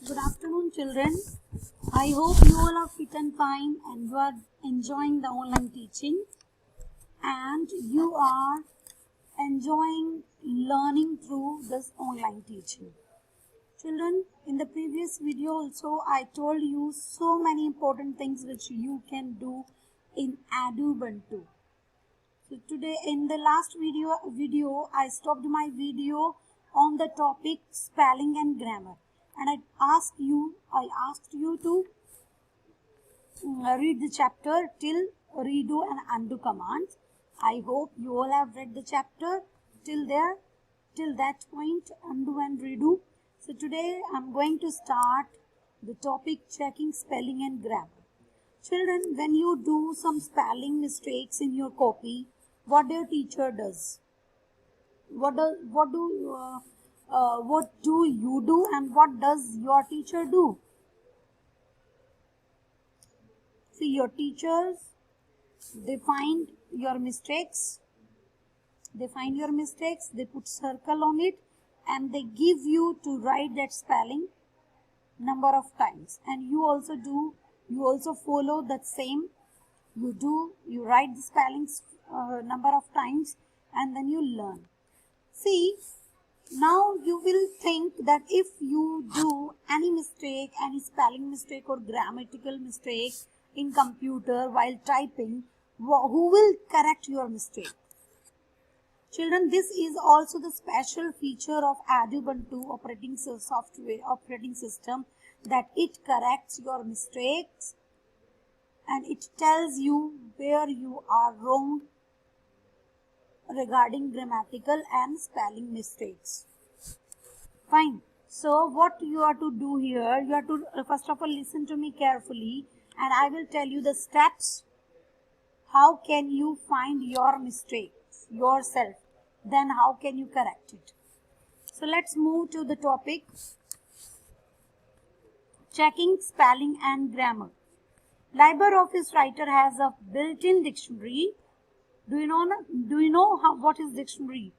Good afternoon, children. I hope you all are fit and fine and you are enjoying the online teaching and you are enjoying learning through this online teaching. Children, in the previous video also I told you so many important things which you can do in Ubuntu. So today in the last video I stopped my video on the topic spelling and grammar, and I asked you to read the chapter till redo and undo commands. I hope you all have read the chapter till that point, undo and redo. So today I'm going to start the topic checking spelling and grammar. Children, when you do some spelling mistakes in your copy, what your teacher does? What do you do, and what does your teacher do? See, your teachers, they find your mistakes. They put circle on it, and they give you to write that spelling number of times. And you also follow that same. You write the spellings number of times, and then you learn. See, now you will think that if you do any mistake, any spelling mistake or grammatical mistake in computer while typing, who will correct your mistake? Children, this is also the special feature of Ubuntu operating system, that it corrects your mistakes and it tells you where you are wrong regarding grammatical and spelling mistakes. Fine. So what you have to do here, you have to first of all listen to me carefully, and I will tell you the steps. How can you find your mistakes yourself? Then how can you correct it? So let's move to the topic checking spelling and grammar. LibreOffice Writer has a built-in dictionary. Do you know what is dictionary?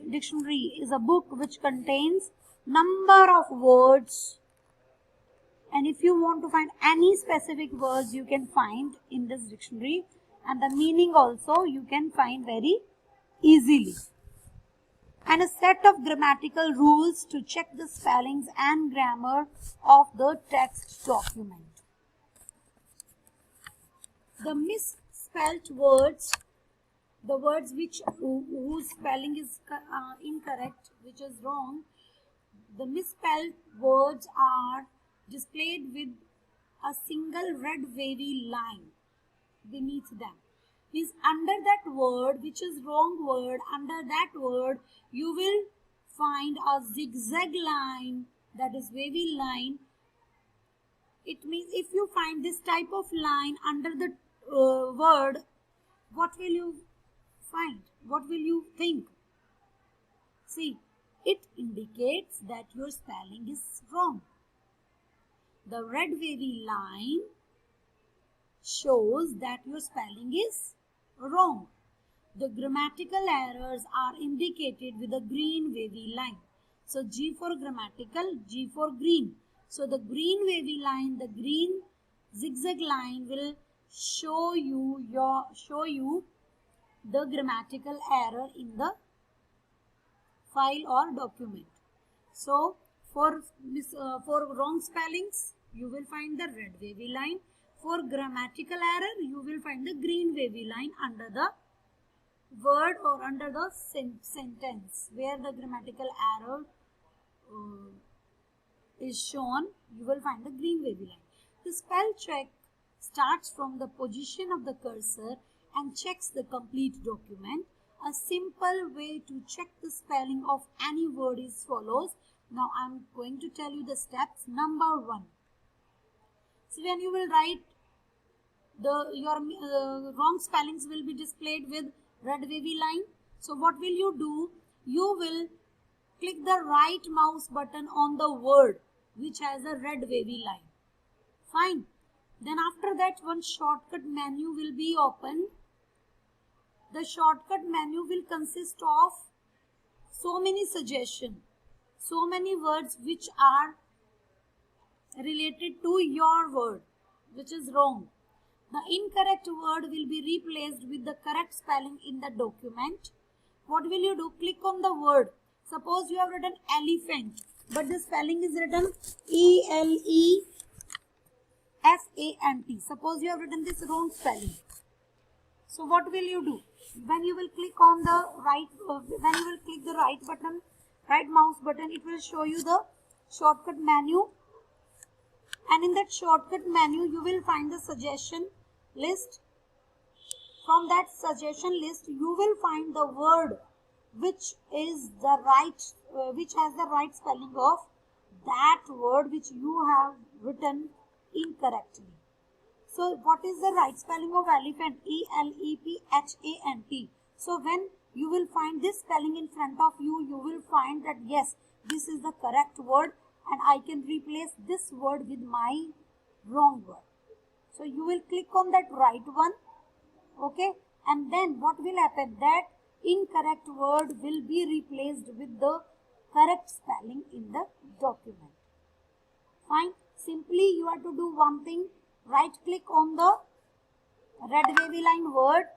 Dictionary is a book which contains number of words, and if you want to find any specific words, you can find in this dictionary, and the meaning also you can find very easily. And a set of grammatical rules to check the spellings and grammar of the text document. The misspelled words, the words whose spelling is incorrect, which is wrong, the misspelled words are displayed with a single red wavy line beneath them. Means under that word, which is wrong word, under that word you will find a zigzag line, that is wavy line. It means if you find this type of line under the word, what will you find? What will you think? See, it indicates that your spelling is wrong. The red wavy line shows that your spelling is wrong. The grammatical errors are indicated with a green wavy line. So G for grammatical, G for green. So the green wavy line, the green zigzag line will show you the grammatical error in the file or document. So for wrong spellings, you will find the red wavy line. For grammatical error, you will find the green wavy line under the word or under the sentence where the grammatical error is shown. You will find the green wavy line. The spell check starts from the position of the cursor and checks the complete document. A simple way to check the spelling of any word is follows. Now I am going to tell you the steps. Number 1. So when you will write, your wrong spellings will be displayed with red wavy line. So what will you do? You will click the right mouse button on the word which has a red wavy line. Fine. Then after that, one shortcut menu will be open. The shortcut menu will consist of so many suggestions, so many words which are related to your word, which is wrong. The incorrect word will be replaced with the correct spelling in the document. What will you do? Click on the word. Suppose you have written elephant, but the spelling is written ELEFANT. Suppose you have written this wrong spelling. So what will you do? When you will click on the right, when you will click the right button, right mouse button, it will show you the shortcut menu. And in that shortcut menu, you will find the suggestion list. From that suggestion list, you will find the word which is the right, which has the right spelling of that word which you have written incorrectly. So what is the right spelling of elephant? ELEPHANT. So when you will find this spelling in front of you, you will find that yes, this is the correct word and I can replace this word with my wrong word. So you will click on that right one, okay, and then what will happen? That incorrect word will be replaced with the correct spelling in the document. Fine. Simply you have to do one thing. Right click on the red wavy line word,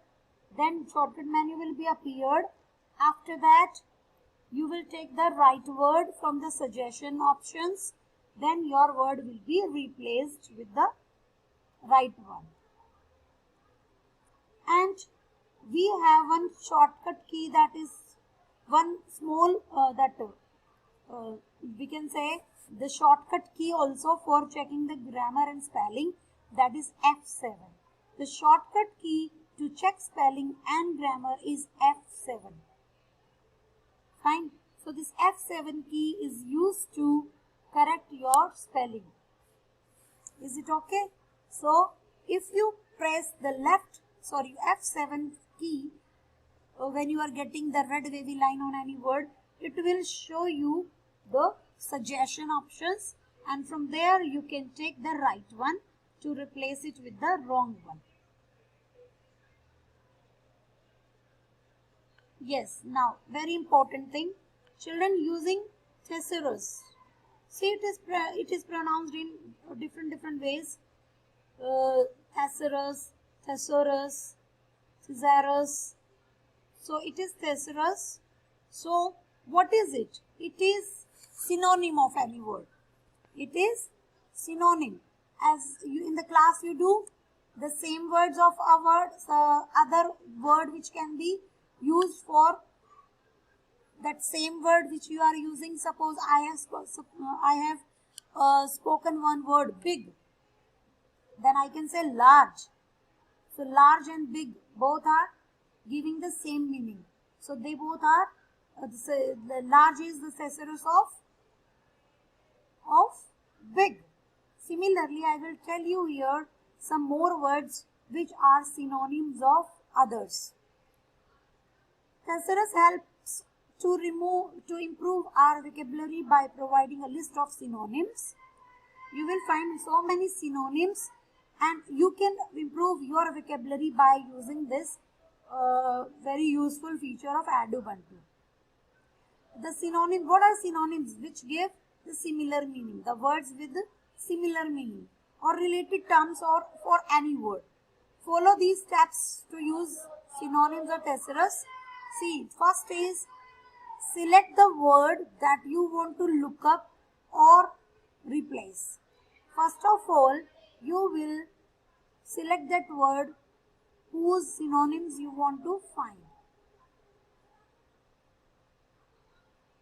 then shortcut menu will be appeared. After that, you will take the right word from the suggestion options, then your word will be replaced with the right one. And we have one shortcut key, that is one small we can say the shortcut key also for checking the grammar and spelling, that is F7. The shortcut key to check spelling and grammar is F7. Fine. So this F7 key is used to correct your spelling. Is it okay? So if you press the F7 key when you are getting the red wavy line on any word, it will show you the suggestion options, and from there you can take the right one to replace it with the wrong one. Yes, now very important thing, children using thesaurus. See, it is pronounced in different ways. Thesaurus, thesaurus, thesaurus. So it is thesaurus. So what is it? It is synonym of any word. It is synonym. As you in the class you do the same words of a word, other word which can be used for that same word which you are using. Suppose I have spoken one word big, then I can say large. So large and big both are giving the same meaning. So they both are the large is the thesaurus of big. Similarly, I will tell you here some more words which are synonyms of others. Thesaurus helps to improve our vocabulary by providing a list of synonyms. You will find so many synonyms, and you can improve your vocabulary by using this very useful feature of Adubuntu. The synonym, what are synonyms? Which give the similar meaning, the words with similar meaning or related terms or for any word. Follow these steps to use synonyms or thesaurus. See, first is select the word that you want to look up or replace. First of all, you will select that word whose synonyms you want to find.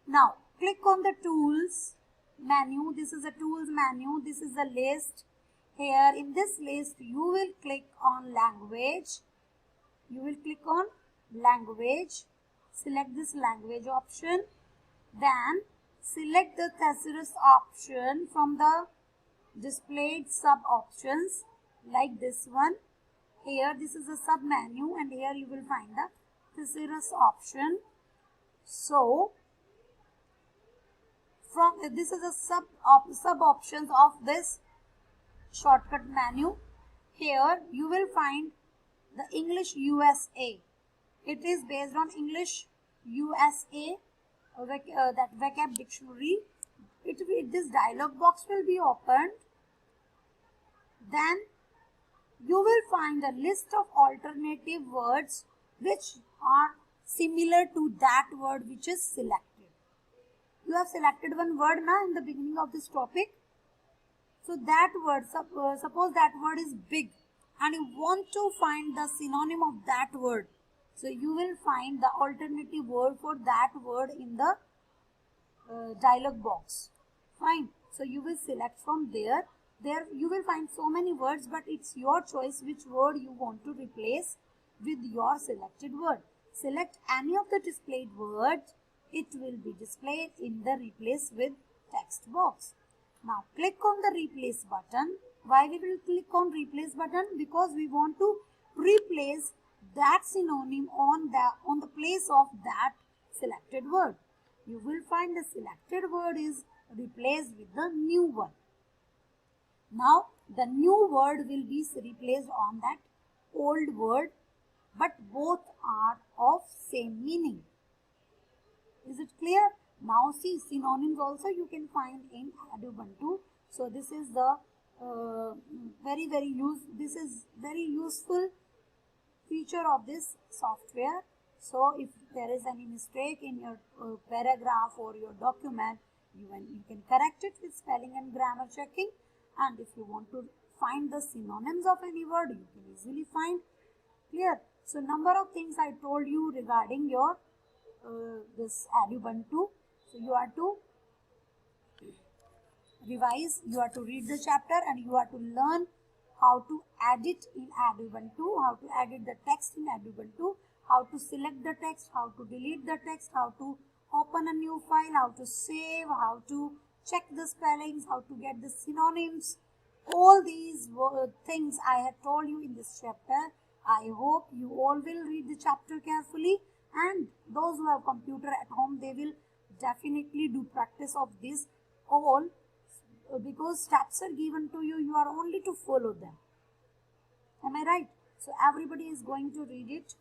Now, click on the tools menu. This is a tools menu. This is a list. Here in this list, you will click on language. You will click on language. Select this language option. Then select the thesaurus option from the displayed sub options like this one. Here this is a sub menu, and here you will find the thesaurus option. So from this is a sub options of this shortcut menu. Here you will find the English USA. It is based on English USA, that vocab dictionary. This dialog box will be opened. then you will find a list of alternative words which are similar to that word which is selected. You have selected one word now in the beginning of this topic. So that word, suppose that word is big and you want to find the synonym of that word. So you will find the alternative word for that word in the dialog box. Fine. So you will select from there. There you will find so many words, but it's your choice which word you want to replace with your selected word. Select any of the displayed words. It will be displayed in the replace with text box. Now click on the replace button. Why we will click on replace button? Because we want to replace that synonym on the place of that selected word. You will find the selected word is replaced with the new one. Now the new word will be replaced on that old word, but both are of same meaning. Is it clear? Now see, synonyms also you can find in Ubuntu. So this is the this is very useful feature of this software. So if there is any mistake in your paragraph or your document, you can correct it with spelling and grammar checking. And if you want to find the synonyms of any word, you can easily find. Clear? So number of things I told you regarding your this Ubuntu. So you are to revise, you are to read the chapter, and you are to learn how to edit in Ubuntu, how to edit the text in Ubuntu, how to select the text, how to delete the text, how to open a new file, how to save, how to check the spellings, how to get the synonyms. All these things I have told you in this chapter. I hope you all will read the chapter carefully, and those who have computer at home, they will definitely do practice of this all, because steps are given to you, you are only to follow them. Am I right? So everybody is going to read it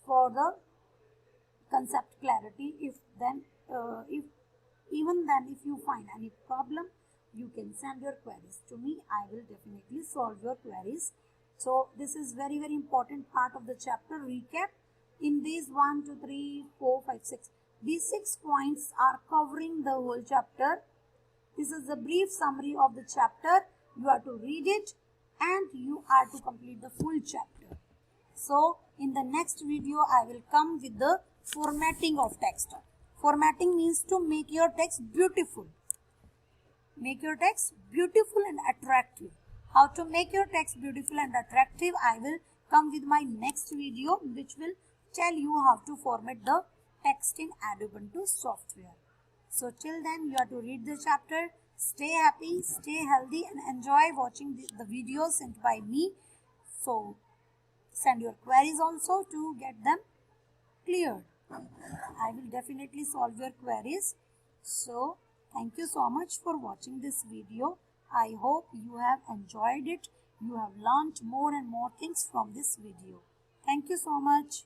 for the concept clarity. If you find any problem, you can send your queries to me. I will definitely solve your queries. So this is very important part of the chapter. Recap in these 1, 2, 3, 4, 5, 6. These 6 points are covering the whole chapter. This is a brief summary of the chapter. You are to read it and you are to complete the full chapter. So in the next video, I will come with the formatting of text. Formatting means to make your text beautiful. Make your text beautiful and attractive. How to make your text beautiful and attractive, I will come with my next video, which will tell you how to format the text in Ubuntu software. So till then, you have to read the chapter. Stay happy, stay healthy, and enjoy watching the videos sent by me. So send your queries also to get them cleared. I will definitely solve your queries. So thank you so much for watching this video. I hope you have enjoyed it. You have learned more and more things from this video. Thank you so much.